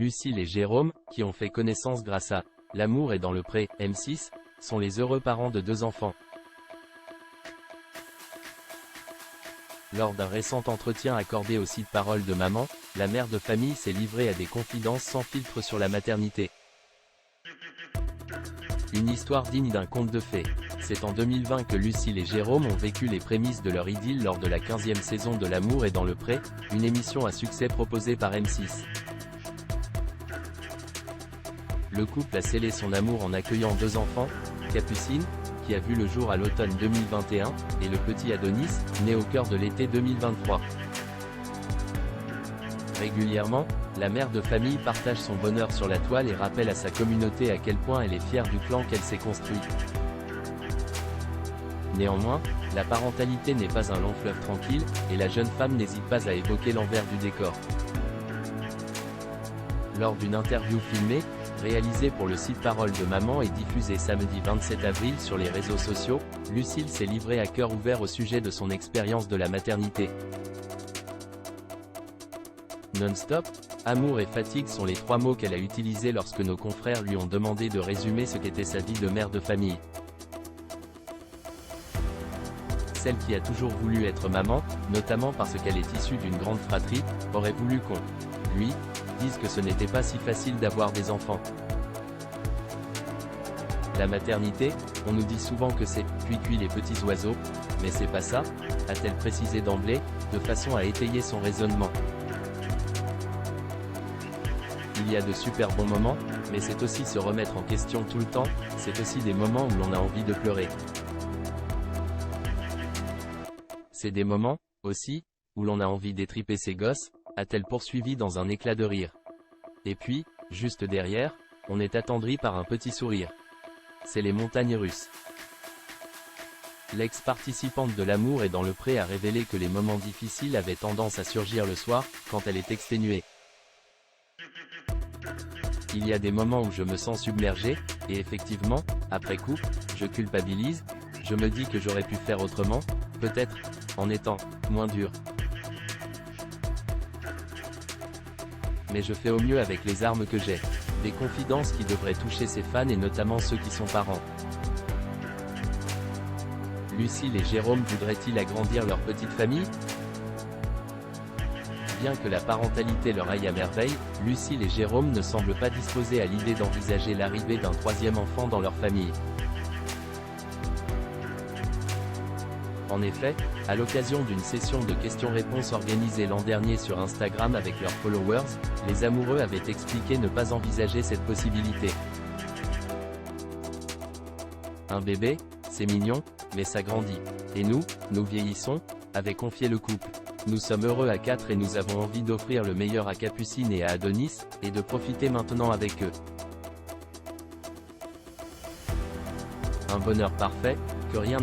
Lucille et Jérôme, qui ont fait connaissance grâce à L'amour est dans le pré, M6, sont les heureux parents de 2 enfants. Lors d'un récent entretien accordé au site Parole de Maman, la mère de famille s'est livrée à des confidences sans filtre sur la maternité. Une histoire digne d'un conte de fées. C'est en 2020 que Lucille et Jérôme ont vécu les prémices de leur idylle lors de la 15e saison de L'amour est dans le pré, une émission à succès proposée par M6. Le couple a scellé son amour en accueillant 2 enfants, Capucine, qui a vu le jour à l'automne 2021, et le petit Adonis, né au cœur de l'été 2023. Régulièrement, la mère de famille partage son bonheur sur la toile et rappelle à sa communauté à quel point elle est fière du clan qu'elle s'est construit. Néanmoins, la parentalité n'est pas un long fleuve tranquille, et la jeune femme n'hésite pas à évoquer l'envers du décor. Lors d'une interview filmée, réalisée pour le site Parole de Maman et diffusée samedi 27 avril sur les réseaux sociaux, Lucille s'est livrée à cœur ouvert au sujet de son expérience de la maternité. Non-stop, amour et fatigue sont les 3 mots qu'elle a utilisés lorsque nos confrères lui ont demandé de résumer ce qu'était sa vie de mère de famille. Celle qui a toujours voulu être maman, notamment parce qu'elle est issue d'une grande fratrie, aurait voulu qu'on lui dise que ce n'était pas si facile d'avoir des enfants. La maternité, on nous dit souvent que c'est « cuit les petits oiseaux », mais c'est pas ça, a-t-elle précisé d'emblée, de façon à étayer son raisonnement. Il y a de super bons moments, mais c'est aussi se remettre en question tout le temps, c'est aussi des moments où l'on a envie de pleurer. C'est des moments, aussi, où l'on a envie d'étriper ses gosses, a-t-elle poursuivi dans un éclat de rire. Et puis, juste derrière, on est attendri par un petit sourire. C'est les montagnes russes. L'ex-participante de L'amour est dans le pré a révélé que les moments difficiles avaient tendance à surgir le soir, quand elle est exténuée. Il y a des moments où je me sens submergée, et effectivement, après coup, je culpabilise, je me dis que j'aurais pu faire autrement, peut-être, en étant moins dur. Mais je fais au mieux avec les armes que j'ai. Des confidences qui devraient toucher ses fans et notamment ceux qui sont parents. Lucille et Jérôme voudraient-ils agrandir leur petite famille? Bien que la parentalité leur aille à merveille, Lucille et Jérôme ne semblent pas disposés à l'idée d'envisager l'arrivée d'un 3e enfant dans leur famille. En effet, à l'occasion d'une session de questions-réponses organisée l'an dernier sur Instagram avec leurs followers, les amoureux avaient expliqué ne pas envisager cette possibilité. Un bébé, c'est mignon, mais ça grandit. Et nous vieillissons, avait confié le couple. Nous sommes heureux à 4 et nous avons envie d'offrir le meilleur à Capucine et à Adonis, et de profiter maintenant avec eux. Un bonheur parfait, que rien